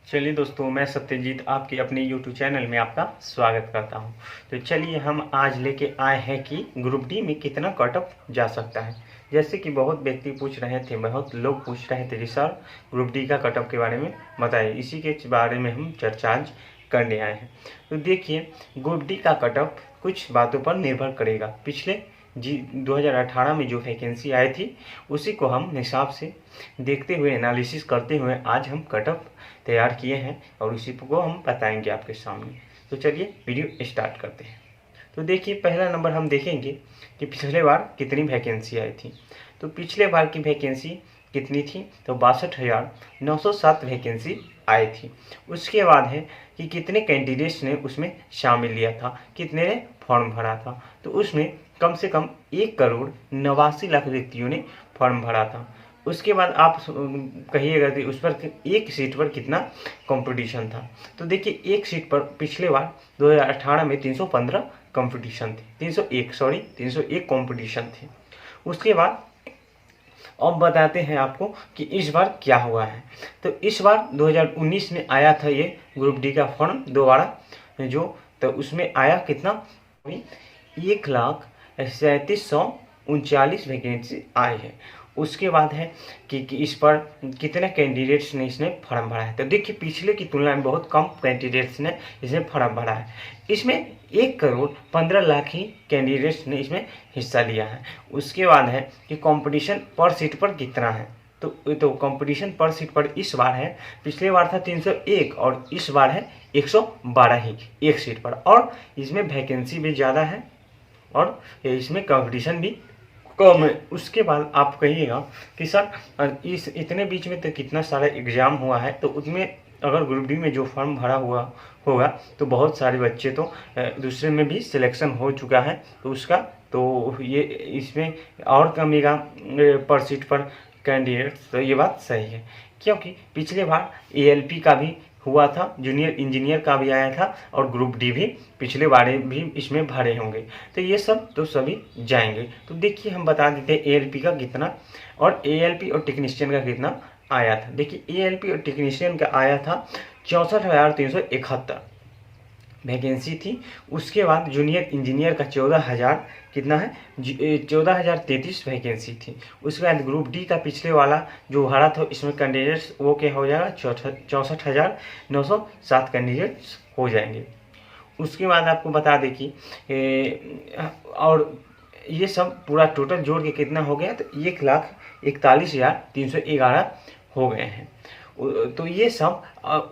चलिए दोस्तों, मैं सत्यजीत आपके अपने YouTube चैनल में आपका स्वागत करता हूं। तो चलिए हम आज लेके आए हैं कि ग्रुप डी में कितना कट ऑफ जा सकता है। जैसे कि बहुत व्यक्ति पूछ रहे थे, बहुत लोग पूछ रहे थे कि सर ग्रुप डी का कट ऑफ के बारे में बताइए। इसी के बारे में हम चर्चा आज करने आए हैं। तो देखिए, ग्रुप डी का कट ऑफ कुछ बातों पर निर्भर करेगा। पिछले 2018 में जो वैकेंसी आई थी उसी को हम हिसाब से देखते हुए, एनालिसिस करते हुए आज हम कट ऑफ तैयार किए हैं और उसी को हम बताएंगे आपके सामने। तो चलिए वीडियो स्टार्ट करते हैं। तो देखिए, पहला नंबर हम देखेंगे कि पिछले बार कितनी वैकेंसी आई थी। तो पिछले बार की वैकेंसी कितनी थी, तो 62,907 वैकेंसी आई थी। उसके बाद है कि कितने कैंडिडेट्स ने उसमें शामिल लिया था, कितने ने फॉर्म भरा था। तो उसमें कम से कम 1,89,00,000 व्यक्तियों ने फॉर्म भरा था। उसके बाद आप कहिएगा कि उस पर एक सीट पर कितना कंपटीशन था। तो देखिए, एक सीट पर पिछले बार 2018 में 315 कंपटीशन थे, 301 कंपटीशन थे। उसके बाद अब बताते हैं आपको कि इस बार क्या हुआ है। तो इस बार 2019 में आया था ये ग्रुप डी का फॉर्म दोबारा जो, तो उसमें आया कितना, 1,37,39 वैकेंसी आई है। उसके बाद है कि इस पर कितने कैंडिडेट्स ने इसने फॉर्म भरा है। तो देखिए, पिछले की तुलना में बहुत कम कैंडिडेट्स ने इसमें फॉर्म भरा है। इसमें 1,15,00,000 ही कैंडिडेट्स ने इसमें हिस्सा लिया है। उसके बाद है कि कंपटीशन पर सीट पर कितना है। तो कंपटीशन पर सीट पर इस बार है, पिछले बार था 301 और इस बार है 112 ही एक सीट पर। और इसमें वैकेंसी भी ज़्यादा है और इसमें कंपटीशन भी कम है। उसके बाद आप कहिएगा कि सर इस इतने बीच में तो कितना सारा एग्ज़ाम हुआ है, तो उसमें अगर ग्रुप डी में जो फॉर्म भरा हुआ होगा तो बहुत सारे बच्चे तो दूसरे में भी सिलेक्शन हो चुका है। तो उसका तो ये इसमें और कमेगा पर सीट पर कैंडिडेट। तो ये बात सही है, क्योंकि पिछले बार एएलपी का भी हुआ था, जूनियर इंजीनियर का भी आया था और ग्रुप डी भी पिछले बार भी इसमें भरे होंगे। तो ये सब तो सभी जाएंगे। तो देखिए, हम बता देते हैं एएलपी का कितना और एएलपी और टेक्नीशियन का कितना आया था। देखिए, एएलपी और टेक्नीशियन का आया था 64,371 वैकेंसी थी। उसके बाद जूनियर इंजीनियर का 14,000 कितना है, 14,033 वैकेंसी थी। उसके बाद ग्रुप डी का पिछले वाला जो भरा था, इसमें कैंडिडेट्स वो क्या हो जाएगा, 64,907 कैंडिडेट्स हो जाएंगे। उसके बाद आपको बता दें कि और ये सब पूरा टोटल जोड़ के कितना हो गया, तो 1,41,311 हो गए हैं। तो ये सब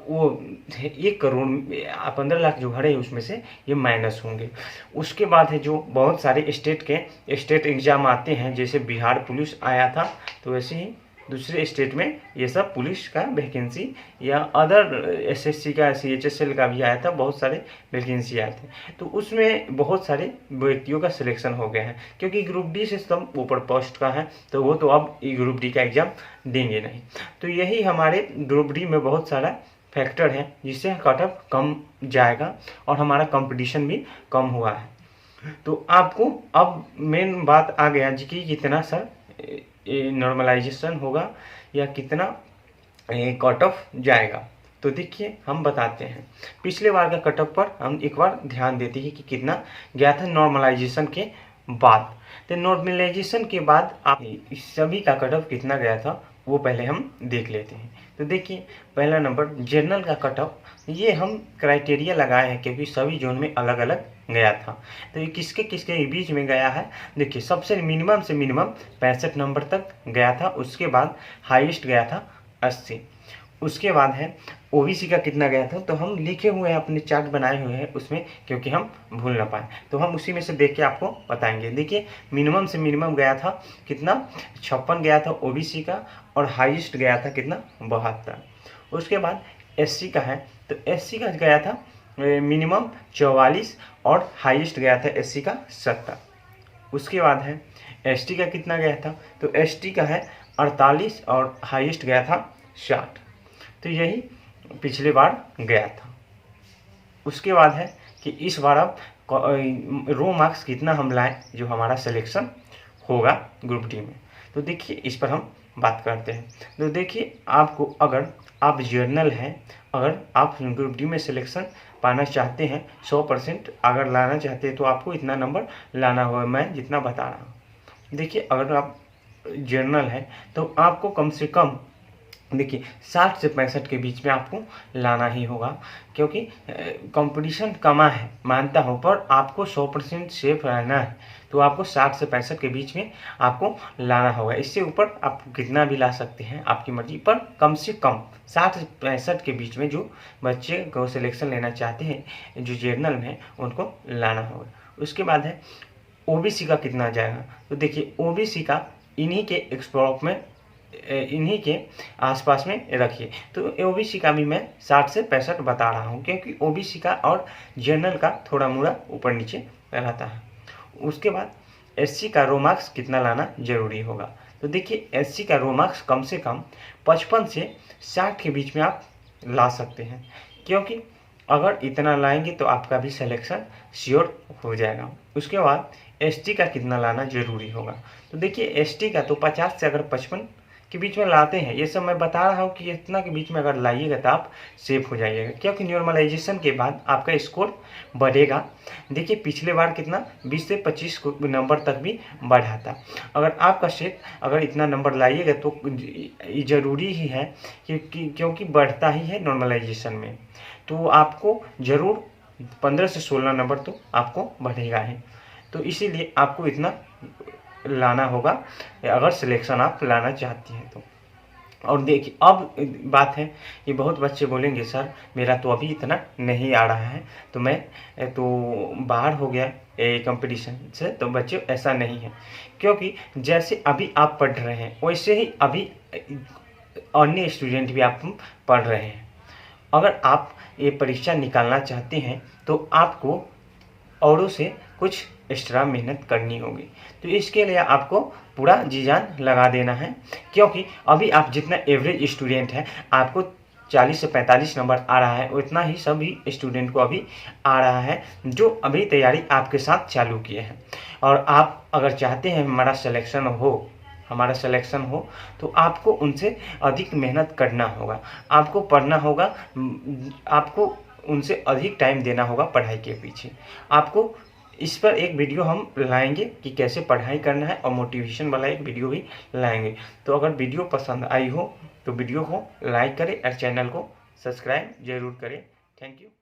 वो 1,15,00,000 जो भरे उसमें से ये माइनस होंगे। उसके बाद है जो बहुत सारे स्टेट एग्ज़ाम आते हैं, जैसे बिहार पुलिस आया था, तो वैसे ही दूसरे स्टेट में ये सब पुलिस का वैकेंसी या अदर एसएससी का, सीएचएसएल का भी आया था, बहुत सारे वैकेंसी आए थे। तो उसमें बहुत सारे व्यक्तियों का सिलेक्शन हो गया है, क्योंकि ग्रुप डी से सब ऊपर पोस्ट का है, तो वो तो अब ग्रुप डी का एग्ज़ाम देंगे नहीं। तो यही हमारे ग्रुप डी में बहुत सारा फैक्टर है जिससे कट ऑफ कम जाएगा और हमारा कंपटीशन भी कम हुआ है। तो आपको अब मेन बात आ गया जी कि कितना सर नॉर्मलाइजेशन होगा या कितना कट ऑफ जाएगा। तो देखिए, हम बताते हैं पिछले बार का कट ऑफ पर हम एक बार ध्यान देते हैं कि कितना गया था नॉर्मलाइजेशन के बाद। तो नॉर्मलाइजेशन के बाद आप सभी का कट ऑफ कितना गया था वो पहले हम देख लेते हैं। तो देखिए, पहला नंबर जनरल का कट ऑफ, ये हम क्राइटेरिया लगाए हैं क्योंकि सभी जोन में अलग अलग गया था। तो ये किसके किसके बीच में गया है, देखिए सबसे मिनिमम से मिनिमम 65 नंबर तक गया था। उसके बाद हाईएस्ट गया था 80। उसके बाद है ओबीसी का कितना गया था, तो हम लिखे हुए हैं, अपने चार्ट बनाए हुए हैं उसमें, क्योंकि हम भूल ना पाए, तो हम उसी में से देख के आपको बताएंगे। देखिए, मिनिमम से मिनिमम गया था कितना, 56 गया था ओबीसी का, और हाईएस्ट गया था कितना, 72। उसके बाद एससी का है, तो एससी का गया था मिनिमम 44 और हाईएस्ट गया था एससी का 70। उसके बाद है एसटी का कितना गया था, तो एसटी का है 48 और हाईएस्ट गया था 60। तो यही पिछले बार गया था। उसके बाद है कि इस बार अब रो मार्क्स कितना हम लाएं जो हमारा सिलेक्शन होगा ग्रुप डी में। तो देखिए, इस पर हम बात करते हैं। तो देखिए, आपको अगर आप जर्नल हैं, अगर आप ग्रुप डी में सिलेक्शन पाना चाहते हैं 100% अगर लाना चाहते हैं तो आपको इतना नंबर लाना होगा, मैं जितना बता रहा हूँ। देखिए अगर आप जर्नल है तो आपको कम से कम देखिए 60 से 65 के बीच में आपको लाना ही होगा, क्योंकि कंपटीशन कमा है मानता हूँ, पर आपको 100% सेफ रहना है तो आपको 60 से 65 के बीच में आपको लाना होगा। इससे ऊपर आप कितना भी ला सकते हैं आपकी मर्जी, पर कम से कम 60 से 65 के बीच में जो बच्चे को सिलेक्शन लेना चाहते हैं जो जर्नल में है उनको लाना होगा। उसके बाद है ओबीसी का कितना जाएगा, तो देखिए ओबीसी का इन्हीं के एक्सप्रोक में इन्हीं के आसपास में रखिए। तो ओबीसी का भी मैं 60 से 65 बता रहा हूँ, क्योंकि ओबीसी का और जनरल का थोड़ा मोड़ा ऊपर नीचे रहता है। उसके बाद एससी का रो मार्क्स कितना लाना जरूरी होगा, तो देखिए एससी का रो मार्क्स कम से कम 55 से 60 के बीच में आप ला सकते हैं, क्योंकि अगर इतना लाएंगे तो आपका भी सिलेक्शन श्योर हो जाएगा। उसके बाद एसटी का कितना लाना जरूरी होगा, तो देखिए एसटी का तो 50 से अगर 55 के बीच में लाते हैं, ये सब मैं बता रहा हूँ कि इतना के बीच में अगर लाइएगा तो आप सेफ हो जाइएगा, क्योंकि नॉर्मलाइजेशन के बाद आपका स्कोर बढ़ेगा। देखिए पिछले बार कितना 20 से 25 नंबर तक भी बढ़ा था। अगर आपका सेट अगर इतना नंबर लाइएगा तो ज़रूरी ही है क्योंकि बढ़ता ही है नॉर्मलाइजेशन में, तो आपको ज़रूर 15 से 16 नंबर तो आपको बढ़ेगा ही, तो इसीलिए आपको इतना लाना होगा अगर सिलेक्शन आप लाना चाहती हैं तो। और देखिए अब बात है कि बहुत बच्चे बोलेंगे सर मेरा तो अभी इतना नहीं आ रहा है तो मैं तो बाहर हो गया कंपटीशन से, तो बच्चे ऐसा नहीं है, क्योंकि जैसे अभी आप पढ़ रहे हैं वैसे ही अभी अन्य स्टूडेंट भी आप पढ़ रहे हैं। अगर आप ये परीक्षा निकालना चाहते हैं तो आपको औरों से कुछ एक्स्ट्रा मेहनत करनी होगी, तो इसके लिए आपको पूरा जी जान लगा देना है, क्योंकि अभी आप जितना एवरेज स्टूडेंट है आपको 40 से 45 नंबर आ रहा है, उतना ही सभी स्टूडेंट को अभी आ रहा है जो अभी तैयारी आपके साथ चालू किए हैं। और आप अगर चाहते हैं हमारा सिलेक्शन हो तो आपको उनसे अधिक मेहनत करना होगा, आपको पढ़ना होगा, आपको उनसे अधिक टाइम देना होगा पढ़ाई के पीछे। आपको इस पर एक वीडियो हम लाएंगे कि कैसे पढ़ाई करना है, और मोटिवेशन वाला एक वीडियो भी लाएंगे। तो अगर वीडियो पसंद आई हो तो वीडियो को लाइक करें और चैनल को सब्सक्राइब जरूर करें। Thank you.